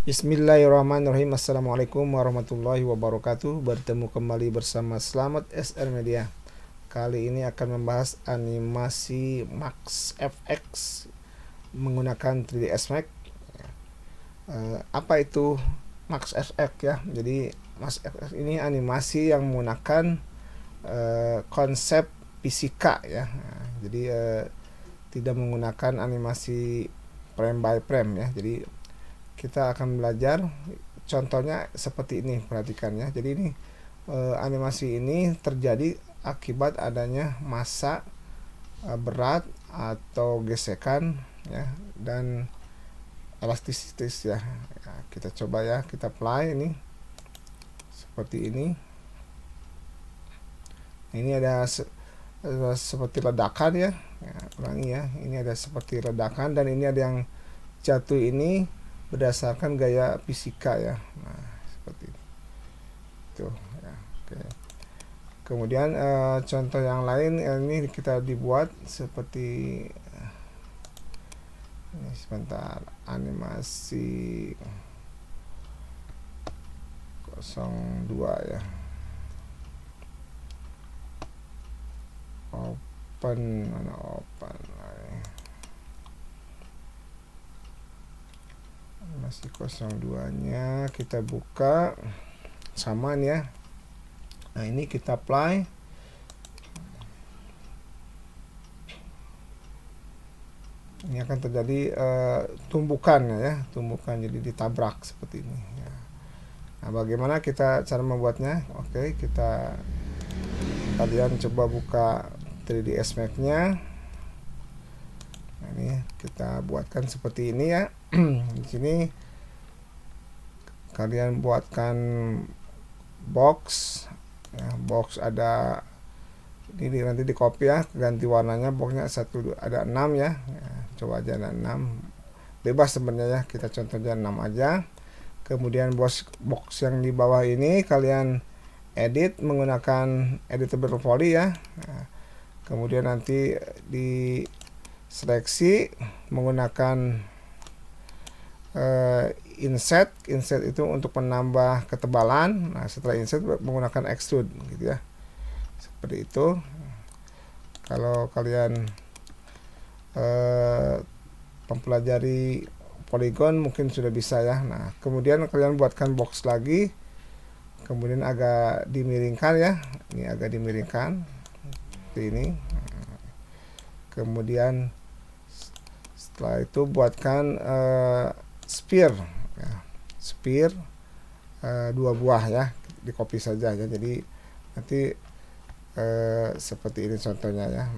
Bismillahirrahmanirrahim. Assalamualaikum warahmatullahi wabarakatuh. Bertemu kembali bersama Slamet SR Media. Kali ini akan membahas animasi Max FX menggunakan 3ds Max. Apa itu Max FX ya? Jadi Max FX ini animasi yang menggunakan konsep fisika ya. Jadi tidak menggunakan animasi frame by frame ya. Jadi kita akan belajar contohnya seperti ini, perhatikan ya. Jadi ini animasi ini terjadi akibat adanya massa berat atau gesekan ya, dan elastisitas ya. Kita coba ya, kita play ini seperti ini. Ini ada seperti ledakan ya, ulangi ya. Ini ada seperti ledakan dan ini ada yang jatuh ini berdasarkan gaya fisika ya. Nah, seperti itu ya. Oke. Kemudian contoh yang lain ini kita dibuat seperti ini, sebentar, animasi 02 ya. Open, mana open? Masih 02 nya kita buka, sama nih ya. Nah ini kita apply. Ini akan terjadi tumbukan ya, tumbukan jadi ditabrak seperti ini ya. Nah bagaimana kita cara membuatnya? Oke, kalian coba buka 3ds Max nya. Nah, ini kita buatkan seperti ini ya. Di sini kalian buatkan box ya, box ada ini nanti di copy ya, ganti warnanya, boxnya ada 6 ya. Coba aja ada 6, bebas sebenarnya ya, kita contohnya 6 aja. Kemudian box yang di bawah ini kalian edit menggunakan editable poly ya. Kemudian nanti di seleksi menggunakan insert itu untuk menambah ketebalan. Nah setelah insert menggunakan extrude gitu ya, seperti itu. Kalau kalian mempelajari polygon mungkin sudah bisa ya. Nah kemudian kalian buatkan box lagi, kemudian agak dimiringkan ya, ini agak dimiringkan seperti ini. Kemudian setelah itu buatkan sphere ya. Sphere 2 buah ya, di copy saja ya. Jadi nanti seperti ini contohnya ya.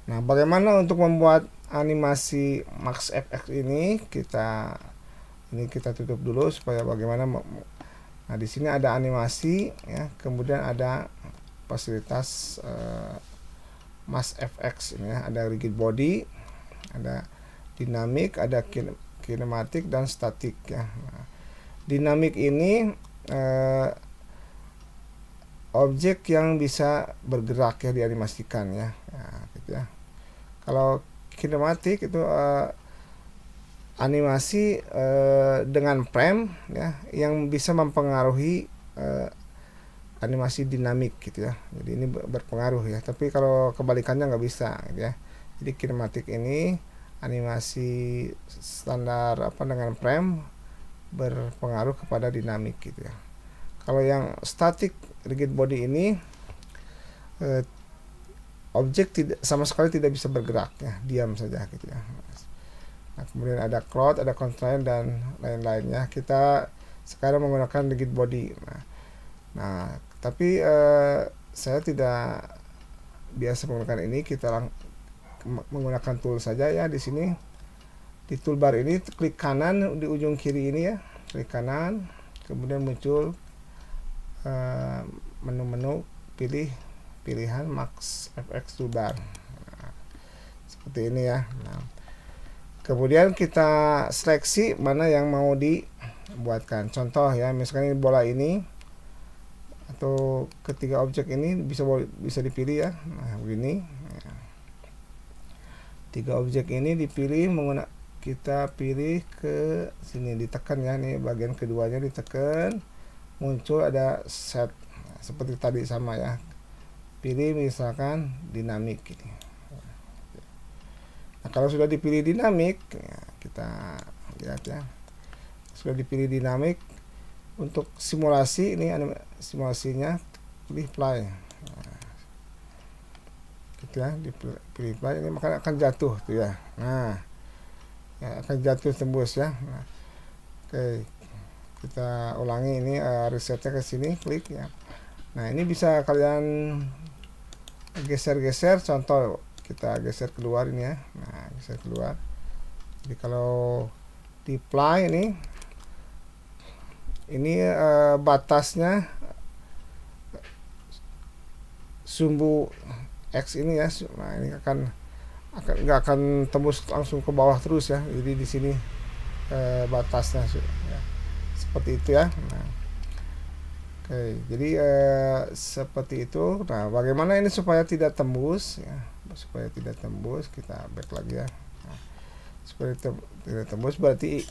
Nah bagaimana untuk membuat animasi Max FX ini, kita tutup dulu supaya bagaimana. Nah di sini ada animasi ya, kemudian ada fasilitas Max FX ini ya, ada rigid body, ada dinamik, ada kinematik dan statik ya. Nah, dinamik ini objek yang bisa bergerak ya, dianimasikan ya. Nah, gitu ya. Kalau kinematik itu animasi dengan frame ya, yang bisa mempengaruhi animasi dinamik gitu ya. Jadi ini berpengaruh ya. Tapi kalau kebalikannya nggak bisa gitu ya. Jadi kinematik ini animasi standar dengan frame berpengaruh kepada dinamik gitu ya. Kalau yang static rigid body ini objek sama sekali tidak bisa bergerak ya, diam saja gitu ya. Nah, kemudian ada crowd, ada constraint dan lain-lainnya. Kita sekarang menggunakan rigid body. Nah tapi saya tidak biasa menggunakan ini. Kita menggunakan tool saja ya. Di sini di toolbar ini klik kanan di ujung kiri ini ya, klik kanan, kemudian muncul menu-menu, pilih pilihan Max FX toolbar. Nah, seperti ini ya. Nah, kemudian kita seleksi mana yang mau dibuatkan. Contoh ya, misalkan bola ini atau ketiga objek ini bisa dipilih ya. Nah begini. 3 objek ini dipilih menggunakan kita pilih ke sini, ditekan ya, nih bagian keduanya ditekan, muncul ada set seperti tadi sama ya. Pilih misalkan dinamik ini. Nah, kalau sudah dipilih dinamik, ya, kita lihat ya. Sudah dipilih dinamik, untuk simulasi ini simulasinya pilih play. Nah, gitu ya, dipilih play ini maka akan jatuh tuh ya. Nah, ya, akan jatuh tembus ya. Nah, oke, kita ulangi ini, resetnya ke sini, klik ya. Nah, ini bisa kalian geser-geser, contoh kita geser keluar ini ya. Nah, geser keluar. Jadi kalau di play ini batasnya sumbu X ini ya. Nah, ini nggak akan tembus langsung ke bawah terus ya. Jadi di sini batasnya ya. Seperti itu ya. Nah, oke, jadi seperti itu. Nah, bagaimana ini supaya tidak tembus ya? Supaya tidak tembus, kita back lagi ya. Nah, supaya tidak tembus berarti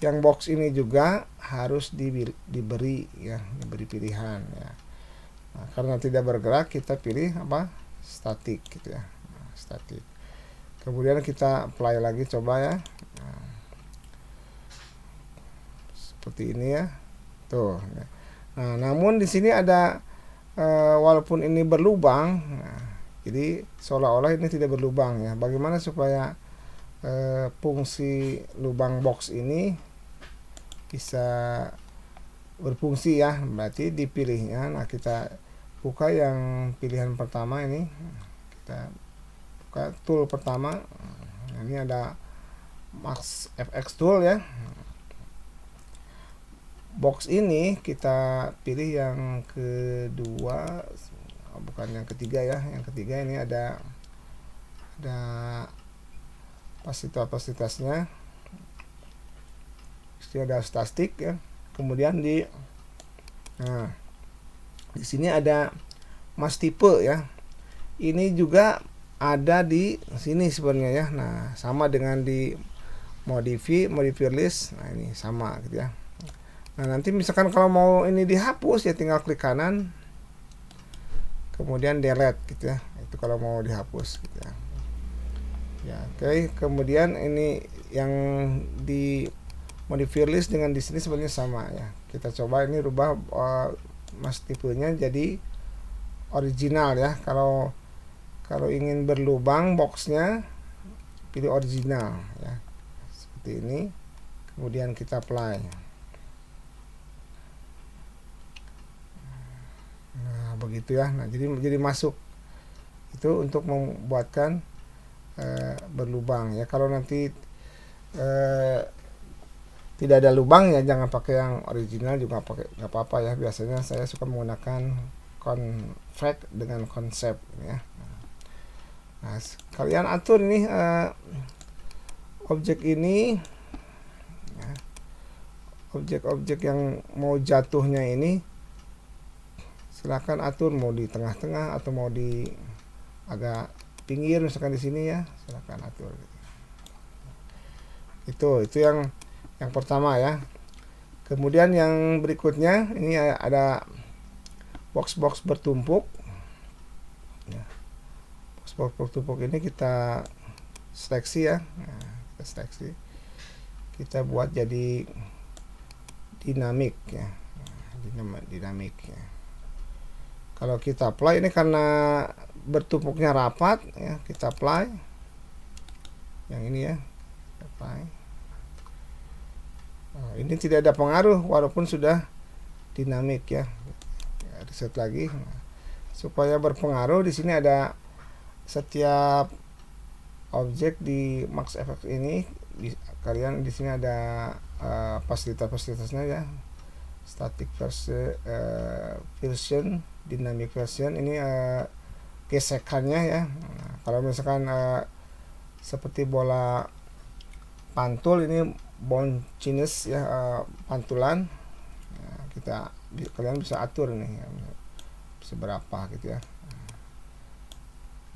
yang box ini juga harus diberi ya, diberi pilihan ya. Nah, karena tidak bergerak, kita pilih apa? Statik gitu ya. Nah, statik. Kemudian kita play lagi, coba ya. Nah, seperti ini ya. Tuh. Ya. Nah, namun di sini ada walaupun ini berlubang, nah, jadi seolah-olah ini tidak berlubang ya. Bagaimana supaya fungsi lubang box ini bisa berfungsi ya? Berarti dipilihnya. Nah, kita buka yang pilihan pertama ini. Kita buka tool pertama. Nah, ini ada Max FX tool ya. Box ini kita pilih yang kedua, bukan yang ketiga ya. Yang ketiga ini ada kapasitasnya. Ada statik ya. Kemudian di sini ada mas tipe ya. Ini juga ada di sini sebenarnya ya. Nah, sama dengan di modify list. Nah, ini sama gitu ya. Nah, nanti misalkan kalau mau ini dihapus ya tinggal klik kanan, kemudian delete gitu ya. Itu kalau mau dihapus gitu ya. Ya, oke. Kemudian ini yang di modify list dengan di sini sebenarnya sama ya. Kita coba ini rubah mas tipenya jadi original ya. Kalau ingin berlubang boxnya, pilih original ya. Seperti ini. Kemudian kita apply. Nah, begitu ya. Nah, jadi masuk itu untuk membuatkan berlubang ya. Kalau nanti tidak ada lubang ya jangan pakai yang original, juga pakai nggak apa-apa ya. Biasanya saya suka menggunakan convert dengan konsep ya. Nah, kalian atur ini objek ini ya. Objek-objek yang mau jatuhnya ini silakan atur, mau di tengah-tengah atau mau di agak pinggir misalkan di sini ya, silakan atur gitu. Itu yang pertama ya. Kemudian yang berikutnya ini ada box-box bertumpuk ya. Box-box bertumpuk ini kita seleksi ya. Nah, kita seleksi, kita buat jadi dinamik ya. Dinamik ya. Kalau kita apply ini karena bertumpuknya rapat ya, kita apply yang ini ya, apply. Ini tidak ada pengaruh walaupun sudah dinamik ya. Reset lagi. Supaya berpengaruh di sini ada setiap objek di Max FX ini kalian di sini ada fasilitas-fasilitasnya ya. Static version, dynamic version ini gesekannya ya. Nah, kalau misalkan seperti bola pantul ini bounciness ya, pantulan ya, kalian bisa atur nih ya, seberapa gitu ya.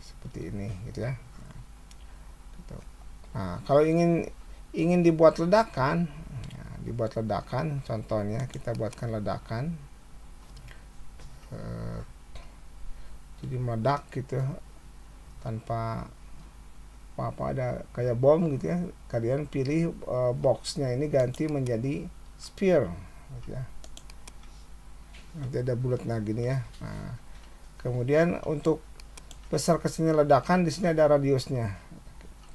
Seperti ini gitu ya. Nah, kalau ingin ingin dibuat ledakan, contohnya kita buatkan ledakan, jadi meledak gitu tanpa apa-apa, ada kayak bom gitu ya. Kalian pilih boxnya ini ganti menjadi sphere gitu ya. Nanti ada bulat gini ya. Nah, kemudian untuk besar kesini ledakan, di sini ada radiusnya.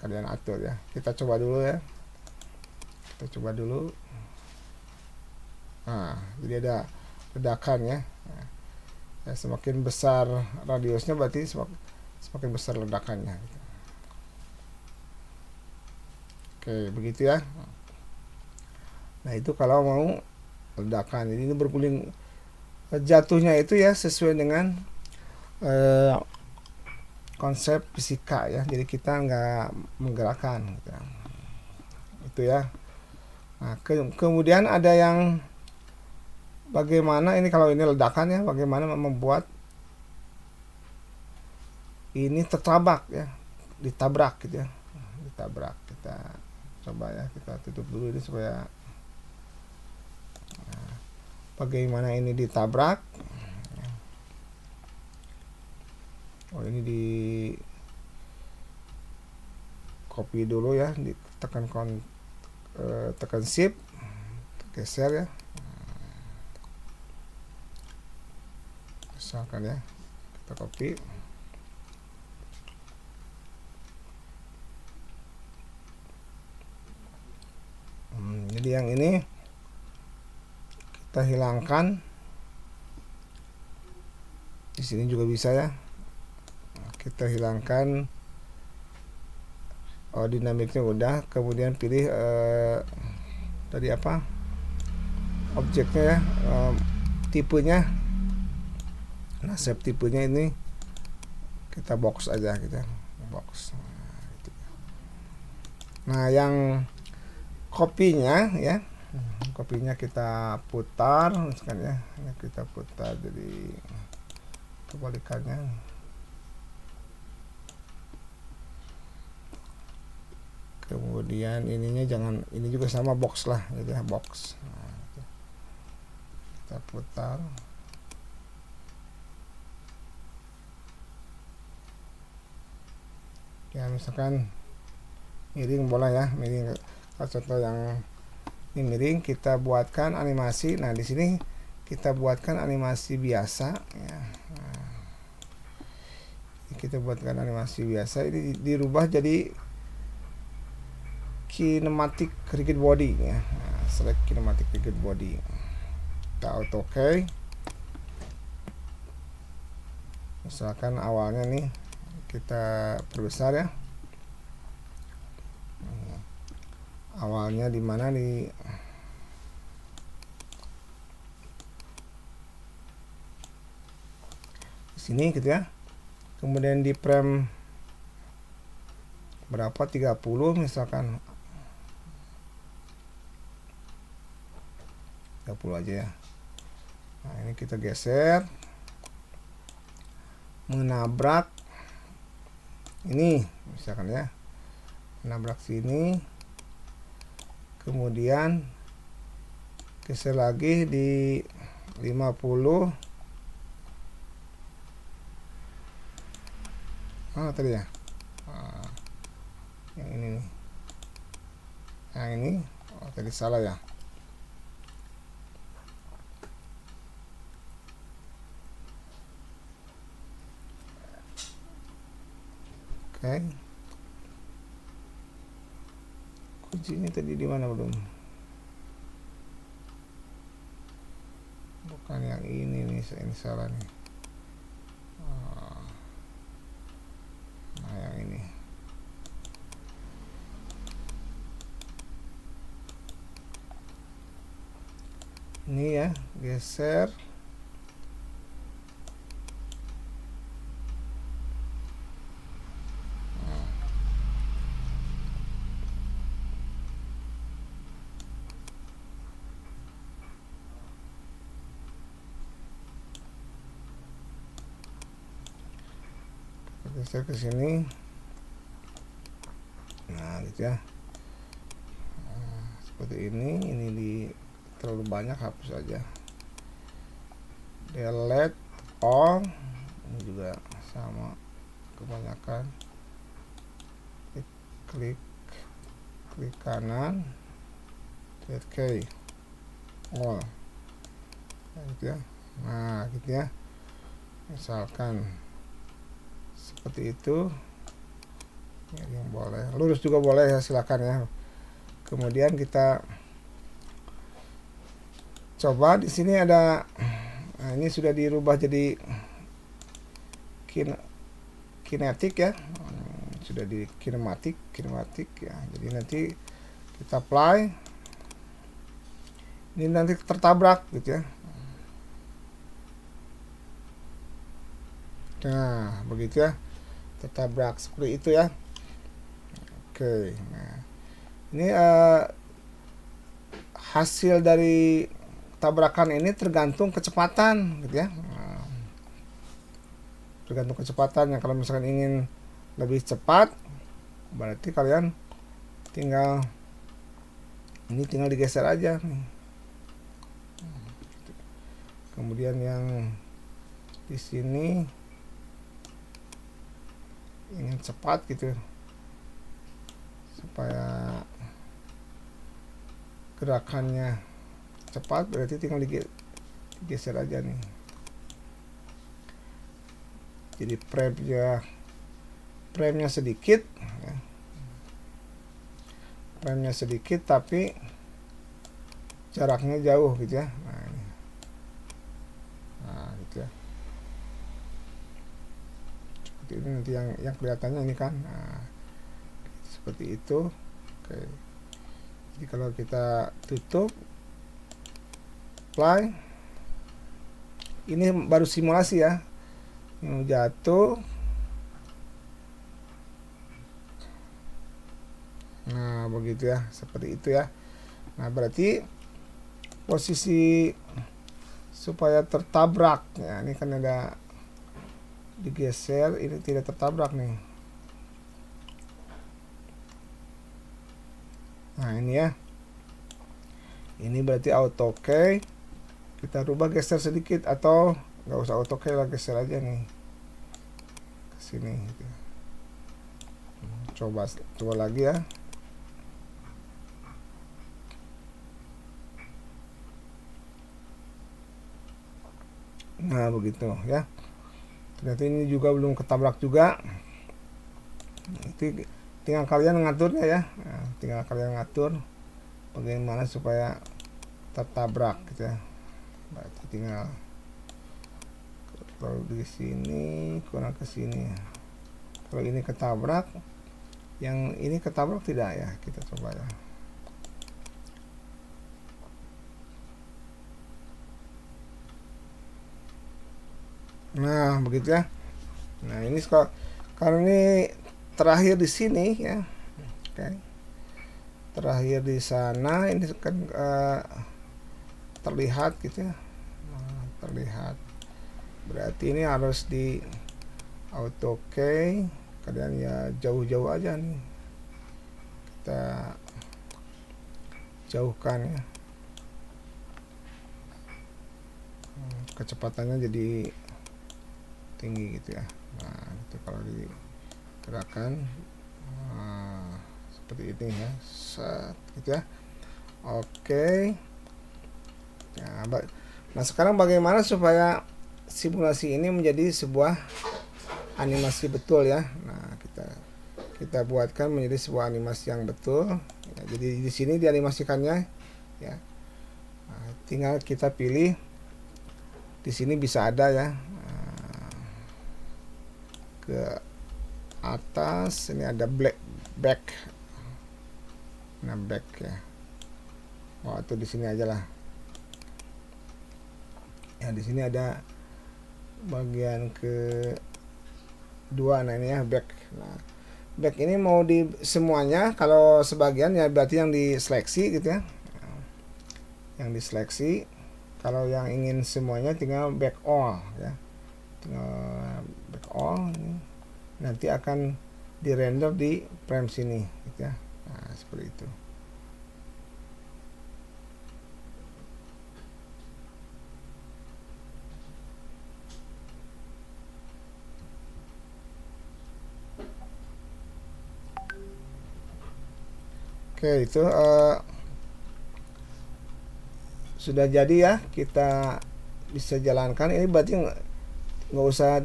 Kalian atur ya. Kita coba dulu ya. Nah, jadi ada ledakan ya. Nah, ya, semakin besar radiusnya berarti semakin besar ledakannya. Oke, begitu ya. Nah, itu kalau mau ledakan. Jadi ini berguling, jatuhnya itu ya sesuai dengan konsep fisika ya. Jadi kita nggak menggerakkan gitu. Itu ya. Nah, kemudian ada yang bagaimana ini kalau ini ledakan ya, bagaimana membuat ini tertabrak ya, ditabrak gitu ya. Ditabrak. Kita coba ya, kita tutup dulu ini supaya bagaimana ini ditabrak. Oh, ini di copy dulu ya, ditekan tekan shift, geser ya, misalkan ya, kita copy. Jadi yang ini kita hilangkan, di sini juga bisa ya. Kita hilangkan dinamiknya udah, kemudian pilih tadi apa objeknya ya, tipenya. Nah, shape tipenya ini kita box aja gitu ya, box. Nah, yang kopinya ya, kopinya kita putar misalkan ya, kita putar jadi kebalikannya. Kemudian ininya jangan, ini juga sama box lah gitu ya, box. Nah, gitu. Kita putar. Ya misalkan miring boleh ya, miring. Contoh yang ini miring, kita buatkan animasi. Nah, di sini kita buatkan animasi biasa ya. Nah, kita buatkan animasi biasa, ini dirubah jadi kinematic rigid body ya. Nah, select kinematic rigid body. Kita auto OK. Misalkan awalnya nih kita perbesar ya. Awalnya di mana, di sini gitu ya. Kemudian di frame berapa, 30 misalkan, 30 aja ya. Nah, ini kita geser menabrak ini misalkan ya, menabrak sini, kemudian geser lagi di 50. Tadi ya, yang ini nih, yang ini tadi salah ya. Oke. Kuncinya tadi di mana belum? Bukan yang ini nih, ini salah nih. Nah, yang ini. Ini ya, geser. Geser ke sini. Nah, gitu ya. seperti ini di terlalu banyak, hapus aja. Delete all, ini juga sama, kebanyakan. Klik kanan, delete key all, gitu ya. Nah gitu ya, misalkan seperti itu ya, yang boleh lurus juga boleh ya, silakan ya. Kemudian kita coba di sini ada, nah ini sudah dirubah jadi kinetik ya, sudah di kinematik ya. Jadi nanti kita apply, ini nanti tertabrak gitu ya. Nah begitu ya, tertabrak seperti itu ya. Oke, nah ini hasil dari tabrakan ini tergantung kecepatan gitu ya. Tergantung kecepatannya. Kalau misalkan ingin lebih cepat, berarti kalian tinggal digeser aja nih. Kemudian yang di sini ingin cepat gitu, supaya gerakannya cepat, berarti tinggal digeser aja nih. Jadi frame-nya sedikit ya. Frame-nya sedikit tapi jaraknya jauh gitu ya. Nah ini, nah gitu ya, seperti ini nanti yang kelihatannya ini kan. Nah, seperti itu. Oke, jadi kalau kita tutup, apply, ini baru simulasi ya, ini jatuh. Nah begitu ya, seperti itu ya. Nah berarti posisi supaya tertabrak ya, ini kan ada digeser, ini tidak tertabrak nih. Nah ini ya, ini berarti auto key. Kita rubah, geser sedikit, atau nggak usah auto key lah, geser aja nih ke sini gitu. Coba lagi ya. Nah begitu ya. Ternyata ini juga belum ketabrak juga. Itu tinggal kalian ngaturnya ya. Nah, tinggal kalian ngatur bagaimana supaya tertabrak gitu ya. Berarti tinggal kalau di sini kurang ke sini. Kalau ini ketabrak, yang ini ketabrak tidak ya, kita coba ya. Nah begitu ya. Nah ini kalau ini terakhir di sini ya. Oke, terakhir di sana, ini kan terlihat gitu ya. Nah, terlihat, berarti ini harus di auto key. Kalian ya jauh-jauh aja nih, kita jauhkan ya, kecepatannya jadi tinggi gitu ya. Nah itu kalau digerakkan seperti ini ya, set gitu ya. Oke. Nah sekarang bagaimana supaya simulasi ini menjadi sebuah animasi betul ya. Nah kita buatkan menjadi sebuah animasi yang betul ya. Jadi di sini dianimasikannya ya. Nah, tinggal kita pilih di sini, bisa ada ya, ke atas ini ada back. Nah back ya. Atau di sini aja lah. Ya di sini ada bagian kedua. Nah ini ya back. Nah back ini mau di semuanya. Kalau sebagian ya berarti yang diseleksi gitu ya. Yang diseleksi. Kalau yang ingin semuanya tinggal back all ya. Tinggal back all ini. Nanti akan dirender di frame sini gitu ya. Nah seperti itu. Oke, itu sudah jadi ya, kita bisa jalankan. Ini berarti nggak usah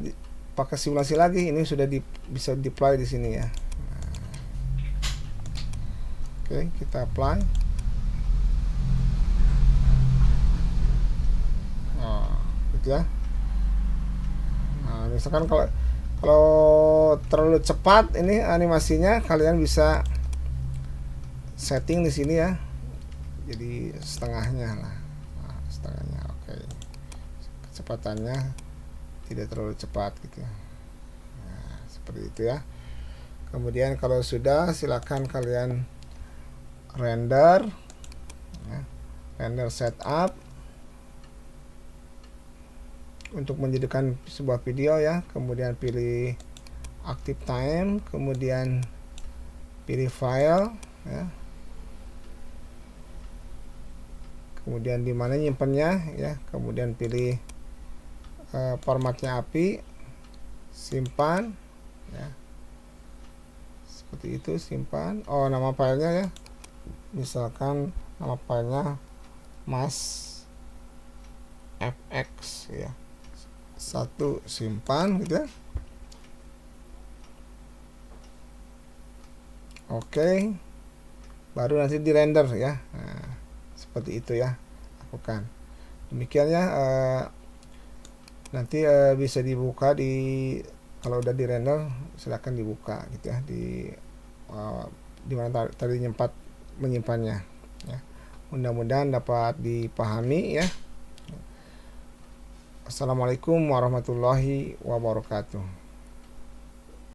pakai simulasi lagi, ini sudah bisa deploy di sini ya. Oke, kita apply. Gitu ya. Nah, misalkan kalau terlalu cepat ini animasinya, kalian bisa setting di sini ya. Jadi setengahnya lah. Nah, setengahnya oke. Kecepatannya tidak terlalu cepat gitu ya. Nah, seperti itu ya. Kemudian kalau sudah, silakan kalian render ya. Render setup untuk menjadikan sebuah video ya. Kemudian pilih active time, kemudian pilih file ya. Kemudian di mana nyimpennya ya, kemudian pilih formatnya API, simpan ya. Seperti itu, simpan. Oh, nama filenya ya, misalkan nama filenya mas fx ya, 1, simpan gitu ya. Oke, baru nanti di render ya. Nah, seperti itu ya, lakukan demikian ya. Nanti bisa dibuka kalau udah di render, silahkan dibuka gitu ya, di mana tadi menyimpannya ya. Mudah-mudahan dapat dipahami ya. Assalamualaikum warahmatullahi wabarakatuh.